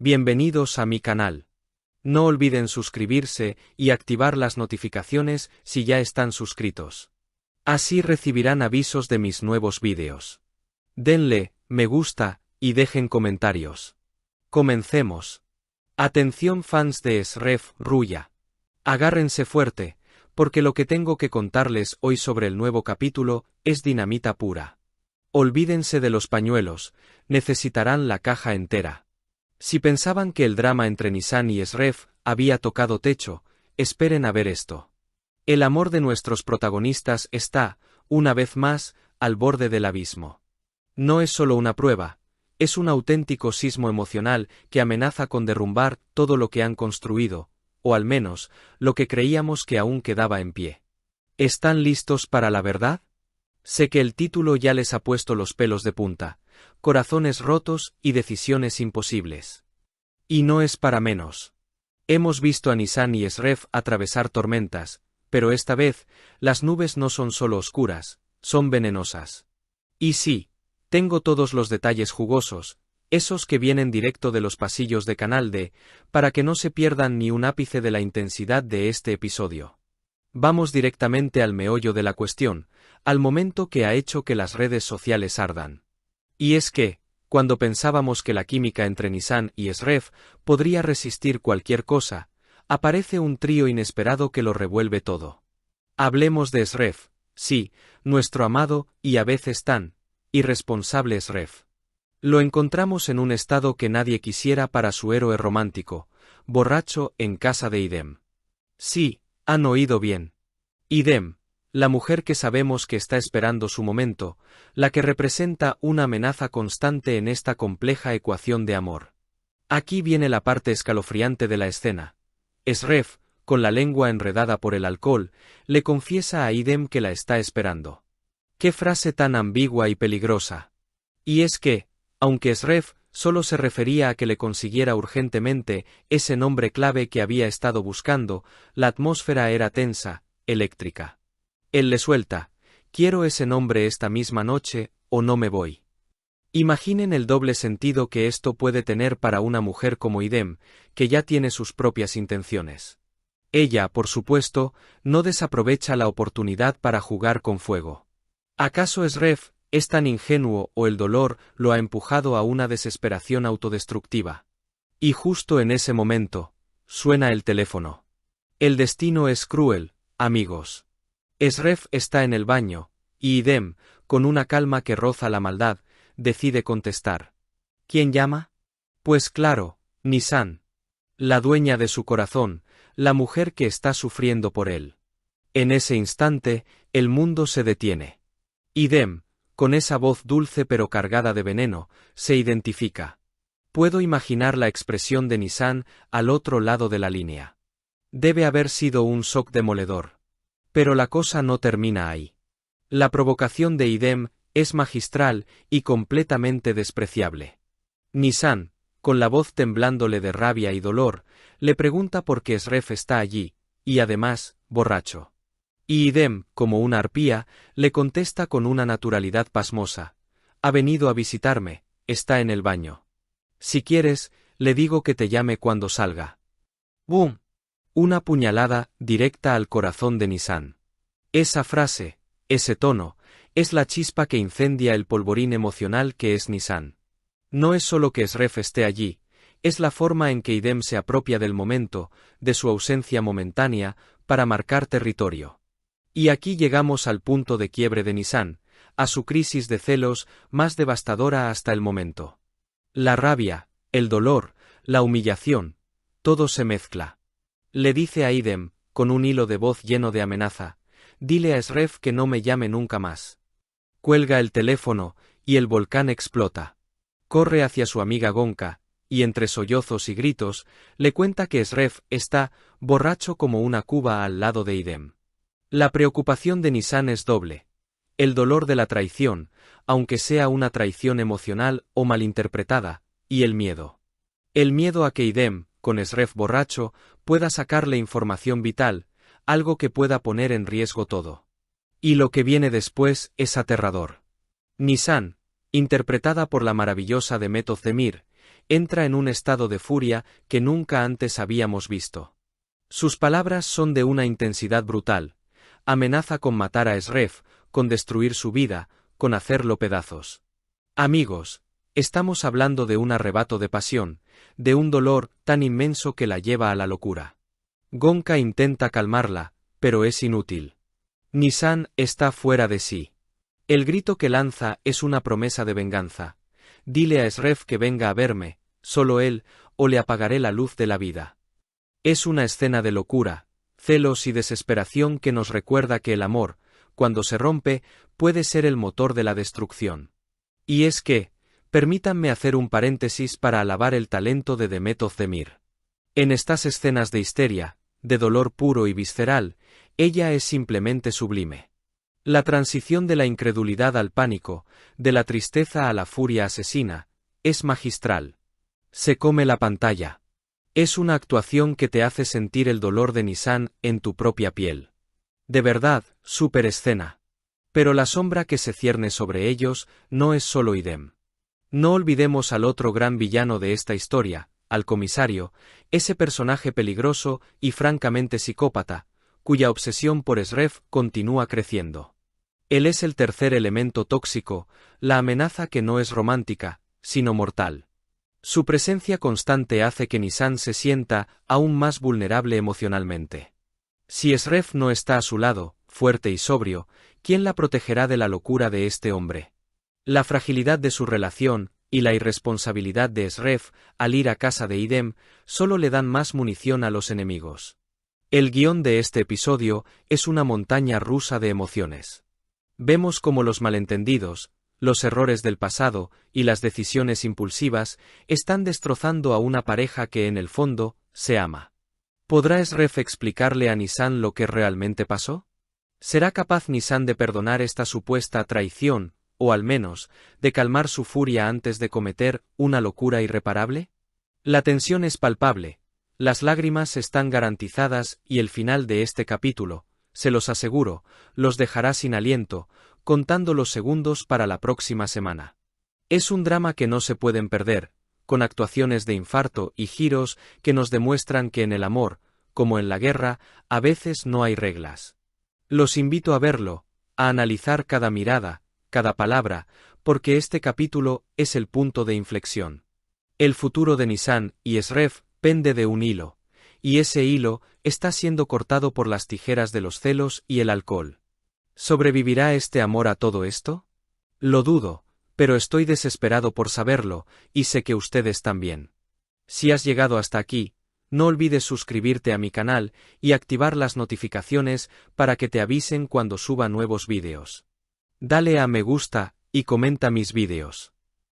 Bienvenidos a mi canal. No olviden suscribirse y activar las notificaciones si ya están suscritos. Así recibirán avisos de mis nuevos vídeos. Denle me gusta y dejen comentarios. Comencemos. Atención fans de Shref Ruya. Agárrense fuerte, porque lo que tengo que contarles hoy sobre el nuevo capítulo es dinamita pura. Olvídense de los pañuelos, necesitarán la caja entera. Si pensaban que el drama entre Nissan y Shref había tocado techo, esperen a ver esto. El amor de nuestros protagonistas está, una vez más, al borde del abismo. No es solo una prueba, es un auténtico sismo emocional que amenaza con derrumbar todo lo que han construido, o al menos, lo que creíamos que aún quedaba en pie. ¿Están listos para la verdad? Sé que el título ya les ha puesto los pelos de punta, corazones rotos y decisiones imposibles. Y no es para menos. Hemos visto a Nissan y Shref atravesar tormentas, pero esta vez, las nubes no son solo oscuras, son venenosas. Y sí, tengo todos los detalles jugosos, esos que vienen directo de los pasillos de Canal D, para que no se pierdan ni un ápice de la intensidad de este episodio. Vamos directamente al meollo de la cuestión, al momento que ha hecho que las redes sociales ardan. Y es que, cuando pensábamos que la química entre Nissan y Shref podría resistir cualquier cosa, aparece un trío inesperado que lo revuelve todo. Hablemos de Shref, sí, nuestro amado y a veces tan irresponsable Shref. Lo encontramos en un estado que nadie quisiera para su héroe romántico, borracho en casa de Idem. Sí, han oído bien. Idem, la mujer que sabemos que está esperando su momento, la que representa una amenaza constante en esta compleja ecuación de amor. Aquí viene la parte escalofriante de la escena. Shref, con la lengua enredada por el alcohol, le confiesa a Idem que la está esperando. ¡Qué frase tan ambigua y peligrosa! Y es que, aunque Shref solo se refería a que le consiguiera urgentemente ese nombre clave que había estado buscando, la atmósfera era tensa, eléctrica. Él le suelta, quiero ese nombre esta misma noche, o no me voy. Imaginen el doble sentido que esto puede tener para una mujer como Idem, que ya tiene sus propias intenciones. Ella, por supuesto, no desaprovecha la oportunidad para jugar con fuego. ¿Acaso Shref es tan ingenuo o el dolor lo ha empujado a una desesperación autodestructiva? Y justo en ese momento, suena el teléfono. El destino es cruel, amigos. Shref está en el baño, y Idem, con una calma que roza la maldad, decide contestar. ¿Quién llama? Pues claro, Nissan. La dueña de su corazón, la mujer que está sufriendo por él. En ese instante, el mundo se detiene. Idem, con esa voz dulce pero cargada de veneno, se identifica. Puedo imaginar la expresión de Nissan al otro lado de la línea. Debe haber sido un shock demoledor. Pero la cosa no termina ahí. La provocación de Idem es magistral y completamente despreciable. Nissan, con la voz temblándole de rabia y dolor, le pregunta por qué Shref está allí, y además, borracho. Y Idem, como una arpía, le contesta con una naturalidad pasmosa. Ha venido a visitarme, está en el baño. Si quieres, le digo que te llame cuando salga. ¡Bum! Una puñalada directa al corazón de Nissan. Esa frase, ese tono, es la chispa que incendia el polvorín emocional que es Nissan. No es solo que Shref esté allí, es la forma en que Idem se apropia del momento, de su ausencia momentánea, para marcar territorio. Y aquí llegamos al punto de quiebre de Nissan, a su crisis de celos más devastadora hasta el momento. La rabia, el dolor, la humillación, todo se mezcla. Le dice a Idem, con un hilo de voz lleno de amenaza, dile a Shref que no me llame nunca más. Cuelga el teléfono, y el volcán explota. Corre hacia su amiga Gonca, y entre sollozos y gritos, le cuenta que Shref está, borracho como una cuba al lado de Idem. La preocupación de Nissan es doble. El dolor de la traición, aunque sea una traición emocional o malinterpretada, y el miedo. El miedo a que Idem, con Shref borracho, pueda sacarle información vital, algo que pueda poner en riesgo todo. Y lo que viene después es aterrador. Nissan, interpretada por la maravillosa Demet Özdemir, Entra en un estado de furia que nunca antes habíamos visto. Sus palabras son de una intensidad brutal. Amenaza con matar a Esref, con destruir su vida, con hacerlo pedazos. Amigos, estamos hablando de un arrebato de pasión, de un dolor tan inmenso que la lleva a la locura. Gonka intenta calmarla, pero es inútil. Nisan está fuera de sí. El grito que lanza es una promesa de venganza. Dile a Esref que venga a verme, solo él, o le apagaré la luz de la vida. Es una escena de locura, celos y desesperación que nos recuerda que el amor, cuando se rompe, puede ser el motor de la destrucción. Y es que, permítanme hacer un paréntesis para alabar el talento de Demet Özdemir. En estas escenas de histeria, de dolor puro y visceral, ella es simplemente sublime. La transición de la incredulidad al pánico, de la tristeza a la furia asesina, es magistral. Se come la pantalla. Es una actuación que te hace sentir el dolor de Nisan en tu propia piel. De verdad, súper escena. Pero la sombra que se cierne sobre ellos no es solo Idem. No olvidemos al otro gran villano de esta historia, al comisario, ese personaje peligroso y francamente psicópata, cuya obsesión por Esref continúa creciendo. Él es el tercer elemento tóxico, la amenaza que no es romántica, sino mortal. Su presencia constante hace que Nisan se sienta aún más vulnerable emocionalmente. Si Esref no está a su lado, fuerte y sobrio, ¿quién la protegerá de la locura de este hombre? La fragilidad de su relación, y la irresponsabilidad de Esref, al ir a casa de Idem, solo le dan más munición a los enemigos. El guión de este episodio es una montaña rusa de emociones. Vemos cómo los malentendidos, los errores del pasado y las decisiones impulsivas están destrozando a una pareja que en el fondo se ama. ¿Podrá Esref explicarle a Nisan lo que realmente pasó? ¿Será capaz Nisan de perdonar esta supuesta traición, o al menos, de calmar su furia antes de cometer una locura irreparable? La tensión es palpable, las lágrimas están garantizadas y el final de este capítulo, se los aseguro, los dejará sin aliento, contando los segundos para la próxima semana. Es un drama que no se pueden perder, con actuaciones de infarto y giros que nos demuestran que en el amor, como en la guerra, a veces no hay reglas. Los invito a verlo, a analizar cada mirada, cada palabra, porque este capítulo es el punto de inflexión. El futuro de Nisan y Esref pende de un hilo, y ese hilo está siendo cortado por las tijeras de los celos y el alcohol. ¿Sobrevivirá este amor a todo esto? Lo dudo, pero estoy desesperado por saberlo, y sé que ustedes también. Si has llegado hasta aquí, no olvides suscribirte a mi canal y activar las notificaciones para que te avisen cuando suba nuevos vídeos. Dale a me gusta y comenta mis vídeos.